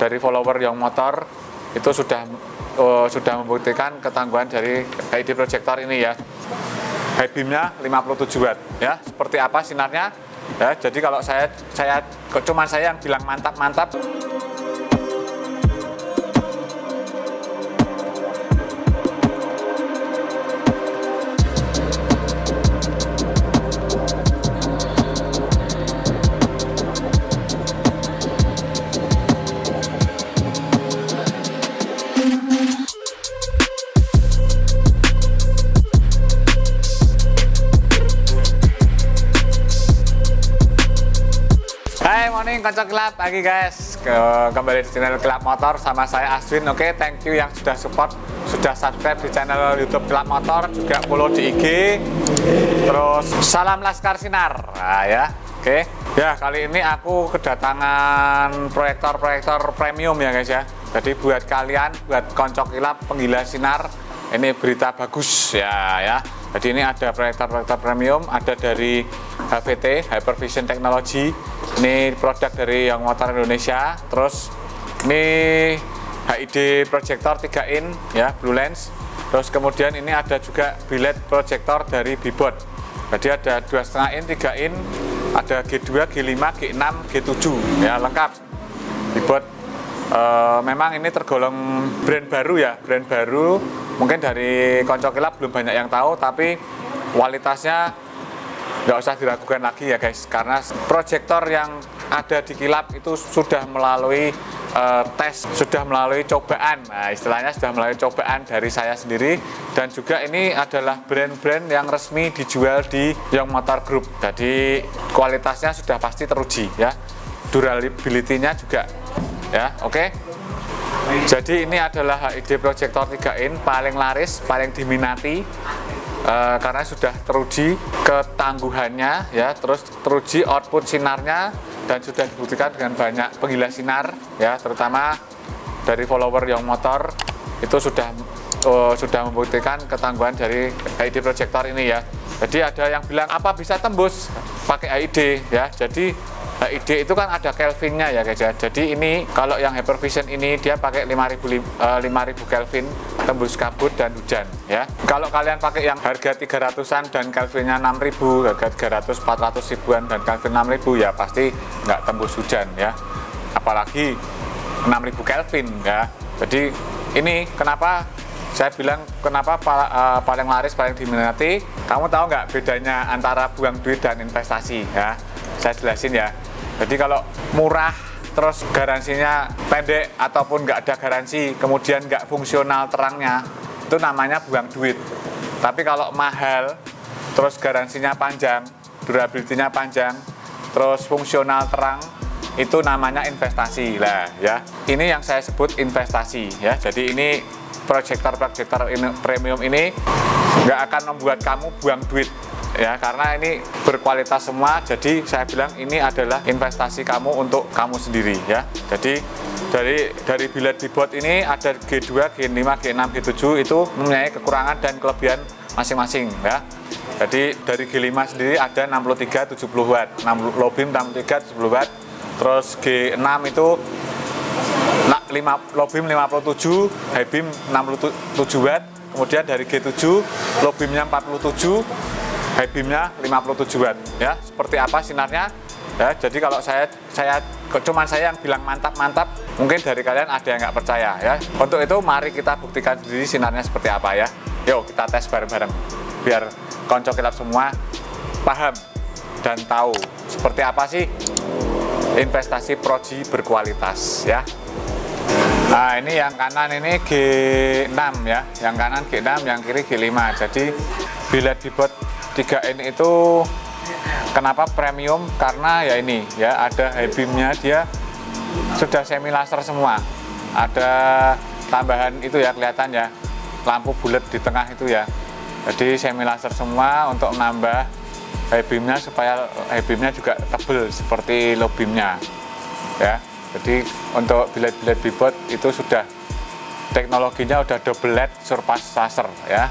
dari follower Young Motor itu sudah membuktikan ketangguhan dari LED projector ini ya. High beamnya 57 watt ya. Seperti apa sinarnya ya. Jadi kalau cuma saya yang bilang mantap. Morning Konco Kelap pagi guys, kembali di channel Kelap Motor sama saya Aswin. Oke, thank you yang sudah support, sudah subscribe di channel YouTube Kelap Motor, juga follow di IG. Terus salam Laskar Sinar. Nah, ya. Oke. Ya, kali ini aku kedatangan proyektor premium ya guys ya. Jadi buat kalian, buat Konco Kelap penggila sinar, ini berita bagus ya. Jadi ini ada proyektor premium, ada dari HVT, Hypervision Technology. Ini produk dari Young Motor Indonesia. Terus ini HID projector 3 in ya, blue lens. Terus kemudian ini ada juga billet projector dari Bibot. Jadi ada 2,5 in, 3 in, ada G2, G5, G6, G7 ya, lengkap. Bibot memang ini tergolong brand baru ya, brand baru. Mungkin dari Konco Kelap belum banyak yang tahu, tapi kualitasnya nggak usah diragukan lagi ya guys, karena proyektor yang ada di Kelap itu sudah melalui tes, sudah melalui cobaan. Nah, istilahnya sudah melalui cobaan dari saya sendiri, dan juga ini adalah brand-brand yang resmi dijual di Young Motor Group. Jadi kualitasnya sudah pasti teruji ya, durability-nya juga ya. Oke. Jadi ini adalah HID projector 3 in paling laris, paling diminati karena sudah teruji ketangguhannya ya, terus teruji output sinarnya, dan sudah dibuktikan dengan banyak penggila sinar ya, terutama dari follower Young Motor itu sudah membuktikan ketangguhan dari HID projector ini ya. Jadi ada yang bilang apa bisa tembus pakai HID ya. Jadi HID itu kan ada Kelvinnya ya guys ya. Jadi ini kalau yang Hypervision ini dia pakai 5000 Kelvin tembus kabut dan hujan ya. Kalau kalian pakai yang harga 300-an dan Kelvinnya 6000, harga 300 400 ribuan dan Kelvin 6000 ya pasti nggak tembus hujan ya. Apalagi 6000 Kelvin ya. Jadi ini kenapa saya bilang kenapa paling laris, paling diminati. Kamu tahu nggak bedanya antara buang duit dan investasi ya? Saya jelasin ya. Jadi kalau murah terus garansinya pendek ataupun nggak ada garansi, kemudian nggak fungsional terangnya, itu namanya buang duit. Tapi kalau mahal terus garansinya panjang, durability-nya panjang, terus fungsional terang, itu namanya investasi lah ya. Ini yang saya sebut investasi ya. Jadi ini proyektor premium ini nggak akan membuat kamu buang duit ya, karena ini berkualitas semua. Jadi saya bilang ini adalah investasi kamu untuk kamu sendiri ya. Jadi dari billet Bibot ini ada G2, G5, G6, G7 itu mempunyai kekurangan dan kelebihan masing-masing ya. Jadi dari G5 sendiri ada 63 70 watt, low beam 63 70 watt. Terus G6 itu low beam 57, high beam 67 watt. Kemudian dari G7 low beamnya 47, high beamnya 57 watt ya. Seperti apa sinarnya ya. Jadi kalau cuma saya yang bilang mantap, mungkin dari kalian ada yang nggak percaya ya. Untuk itu mari kita buktikan sendiri sinarnya seperti apa ya. Yuk kita tes bareng-bareng biar Konco Kelap semua paham dan tahu seperti apa sih investasi proji berkualitas ya. Nah, ini yang kanan ini G6 ya, yang kanan G6, yang kiri G5. Jadi billet Bibot 3 in itu kenapa premium? Karena ya ini ya, ada high beamnya, dia sudah semi laser semua. Ada tambahan itu ya, kelihatan ya, lampu bulat di tengah itu ya. Jadi semi laser semua untuk menambah high beamnya, supaya high beamnya juga tebal seperti low beamnya ya. Jadi untuk billet Bibot itu sudah teknologinya udah double LED surpass laser ya.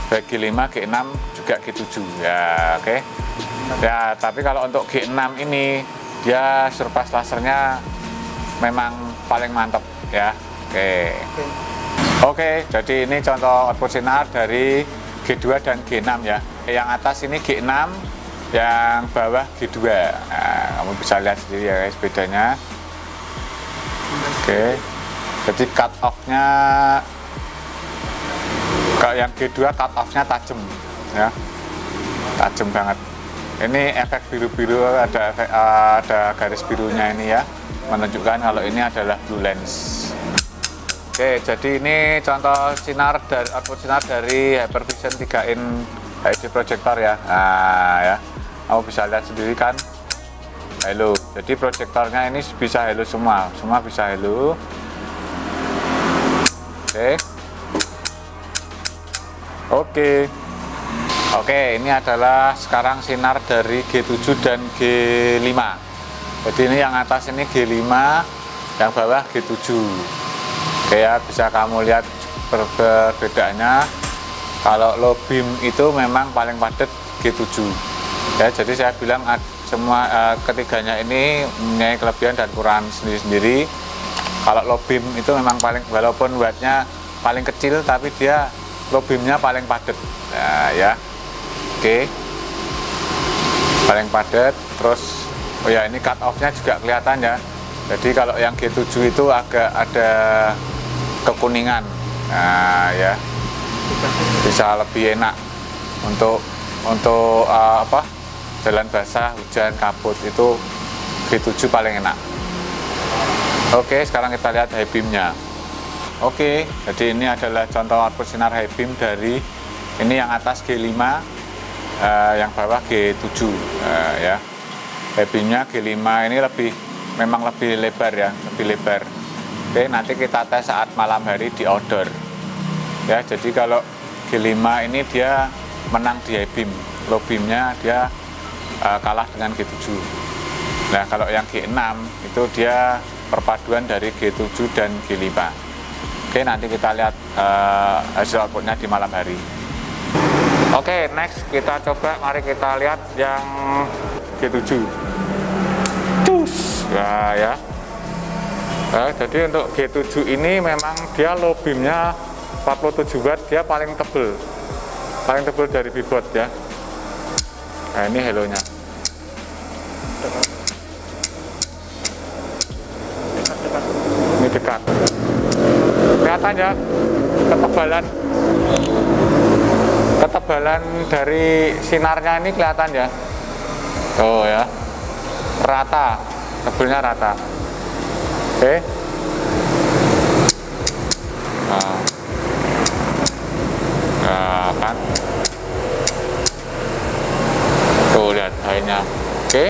Baik G5, G6 juga G7 ya. Oke. Ya, tapi kalau untuk G6 ini dia surpass lasernya memang paling mantap ya. Oke, jadi ini contoh output sinar dari G2 dan G6 ya. Yang atas ini G6, yang bawah G2. Nah, kamu bisa lihat sendiri ya guys bedanya. Oke, jadi cut off-nya kalau yang G2 cut off-nya tajam ya, tajam banget. Ini efek biru-biru, ada garis birunya ini ya, menunjukkan kalau ini adalah blue lens. Oke, jadi ini contoh sinar dari output sinar dari Hypervision 3in HD projector ya. Nah ya, kamu bisa lihat sendiri kan, halo. Jadi proyektornya ini bisa halo semua bisa halo. Oke, ini adalah sekarang sinar dari G7 dan G5. Jadi ini yang atas ini G5, yang bawah G7. Oke ya, bisa kamu lihat perbedaannya. Kalau low beam itu memang paling padat G7 ya. Jadi saya bilang semua ketiganya ini mempunyai kelebihan dan kekurangan sendiri-sendiri. Kalau low beam itu memang paling, walaupun wattnya paling kecil tapi dia low beamnya paling padat ya. Oke, paling padat. Terus oh ya, ini cut off nya juga kelihatan ya. Jadi kalau yang G7 itu agak ada kekuningan, nah ya, bisa lebih enak untuk jalan basah, hujan, kabut, itu G7 paling enak. Oke, sekarang kita lihat high beam-nya. Oke, jadi ini adalah contoh output sinar high beam dari ini yang atas G5, yang bawah G7 ya. High beam-nya G5 ini memang lebih lebar ya, lebih lebar. Oke, nanti kita tes saat malam hari di outdoor ya. Jadi kalau G5 ini dia menang di high beam, low beam-nya dia kalah dengan G7. Nah, kalau yang G6 itu dia perpaduan dari G7 dan G5. Oke, nanti kita lihat hasil outputnya di malam hari. Oke, next kita coba, mari kita lihat yang G7. Nah ya, jadi untuk G7 ini memang dia low beamnya 47 watt, dia paling tebel dari bibot ya. Nah, ini halonya. Ini dekat. Kelihatan ya ketebalan dari sinarnya ini kelihatan ya. Oh ya, rata, tebelnya rata. Oke. Nah, kan. Tuh lihat airnya. Oke.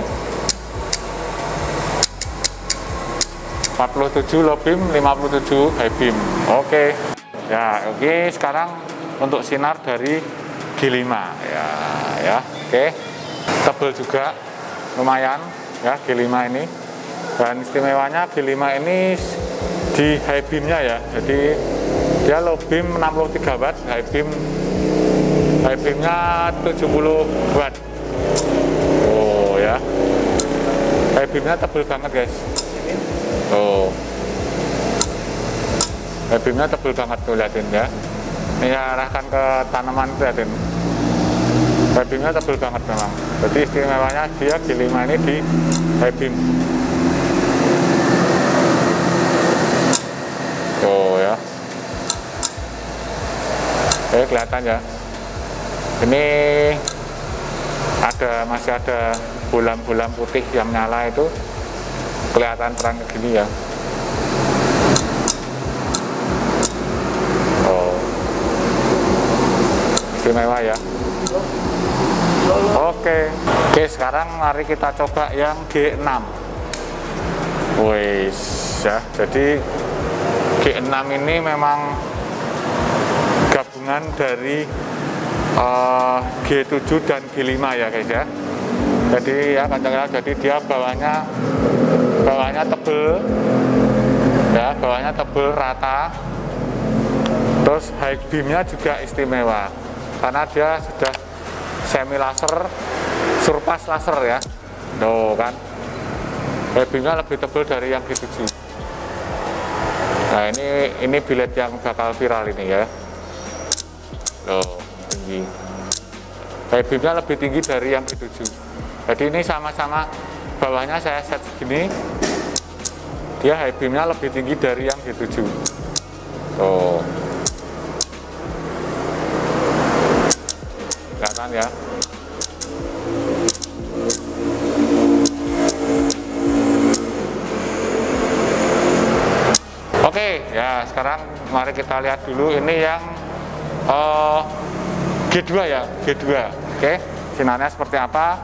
47 low beam, 57 high beam. Oke. Ya, oke, sekarang untuk sinar dari G5 ya. Oke. Tebel juga lumayan ya G5 ini. Dan istimewanya G5 ini di high beamnya ya. Jadi dia low beam 63 watt, high beamnya 70 watt. Oh ya, high beamnya tebel banget guys. Oh, high beamnya tebel banget tuh, liatin ya. Ini arahkan ke tanaman tuh, liatin. High beamnya tebel banget memang. Jadi istimewanya dia G5 ini di high beam. Tuh ya. Oke, kelihatan ya. Ini masih ada bulan-bulan putih yang nyala, itu kelihatan terang gini ya. Oh, istimewa ya. Oke, sekarang mari kita coba yang G6. Wis ya, jadi G6 ini memang gabungan dari G7 dan G5 ya guys ya. Jadi ya kancangnya, jadi dia bawahnya tebel ya, bawahnya tebel rata. Terus high beamnya juga istimewa karena dia sudah semi laser, surpass laser ya. Tuh kan, high beamnya lebih tebel dari yang G7. Nah, ini biled yang bakal viral ini ya. Loh, tinggi. High beamnya lebih tinggi dari yang V7. Jadi ini sama-sama bawahnya saya set segini. Dia high beamnya lebih tinggi dari yang V7. Tuh. Kelihatan ya. Oke, ya sekarang mari kita lihat dulu ini yang G2 ya, G2. Oke, sinarnya seperti apa?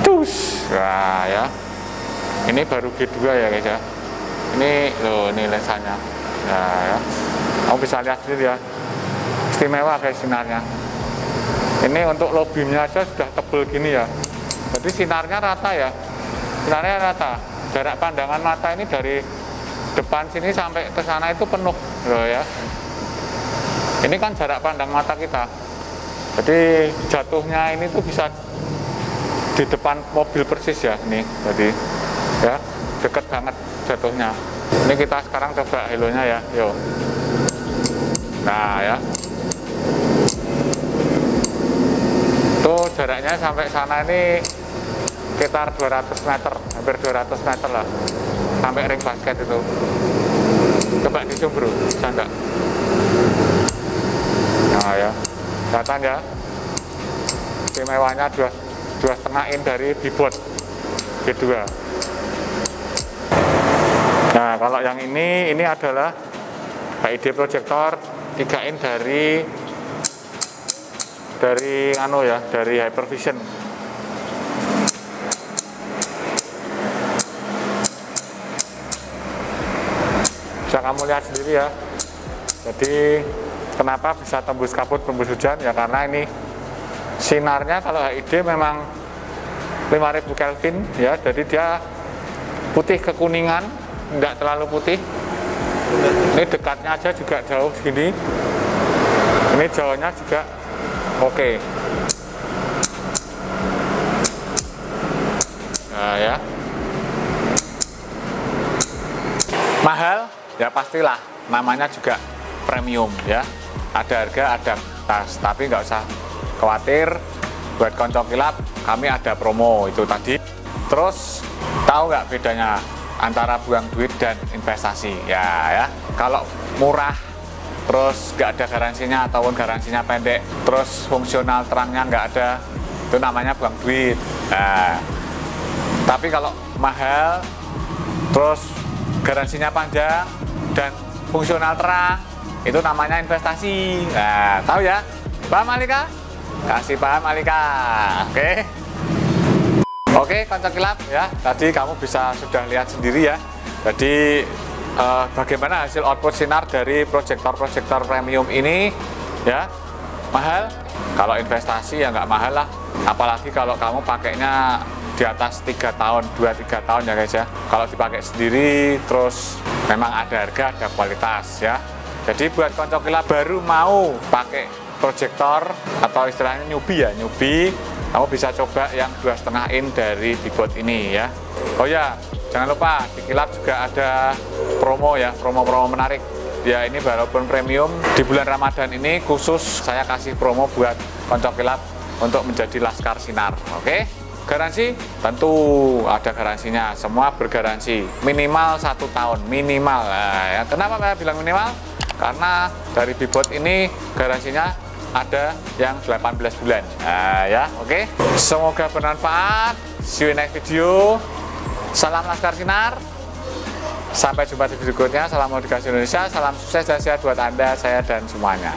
Tus. Nah, ya. Ini baru G2 ya, guys ya. Ini loh, ini lensanya. Nah, ya. Kamu bisa lihat sendiri ya. Istimewa guys sinarnya. Ini untuk low beamnya aja sudah tebel gini ya. Jadi sinarnya rata ya. Sinarnya rata. Jarak pandangan mata ini dari depan sini sampai ke sana itu penuh loh ya. Ini kan jarak pandang mata kita. Jadi jatuhnya ini tuh bisa di depan mobil persis ya ini. Jadi ya deket banget jatuhnya. Ini kita sekarang coba halonya ya. Yuk. Nah ya. Tuh jaraknya sampai sana ini sekitar 200 meter, hampir 200 meter lah sampai ring basket itu. Coba di zoom bro, bisa enggak? Nah ya, kelihatan ya istimewanya 2,5 in dari Bibot G2. Nah kalau yang ini adalah HID proyektor 3 in dari Hypervision. Bisa kamu lihat sendiri ya. Jadi kenapa bisa tembus kabut, tembus hujan ya, karena ini sinarnya kalau HID memang 5000 Kelvin ya, jadi dia putih kekuningan, tidak terlalu putih. Ini dekatnya aja juga jauh segini, ini jauhnya juga oke. Nah ya, mahal ya pastilah, namanya juga premium ya, ada harga ada tas, tapi nggak usah khawatir, buat konco kilap kami ada promo itu tadi. Terus tahu nggak bedanya antara buang duit dan investasi ya? Kalau murah terus nggak ada garansinya ataupun garansinya pendek, terus fungsional terangnya nggak ada, itu namanya buang duit. Nah, tapi kalau mahal terus garansinya panjang dan fungsional terang, itu namanya investasi. Nah, tahu ya? Paham Alika? Kasih paham Alika. Oke, konco kilap ya. Tadi kamu sudah lihat sendiri ya. Jadi bagaimana hasil output sinar dari proyektor premium ini ya. Mahal? Kalau investasi ya nggak mahal lah. Apalagi kalau kamu pakainya di atas 3 tahun, 2-3 tahun ya guys ya. Kalau dipakai sendiri terus memang ada harga, ada kualitas ya. Jadi buat konco kilap baru mau pakai proyektor atau istilahnya newbie, kamu bisa coba yang 2,5 in dari Bibot ini ya. Oh ya, jangan lupa di kilap juga ada promo ya, promo-promo menarik ya. Ini walaupun premium, di bulan Ramadan ini khusus saya kasih promo buat konco kilap untuk menjadi laskar sinar. Oke, garansi tentu ada garansinya, semua bergaransi minimal 1 tahun minimal. Nah, ya. Kenapa saya bilang minimal? Karena dari Bibot ini garansinya ada yang 18 bulan. Nah, ya, oke. Semoga bermanfaat. See you in next video. Salam laskar sinar. Sampai jumpa di video berikutnya. Salam modifikasi Indonesia. Salam sukses dan sehat buat Anda, saya dan semuanya.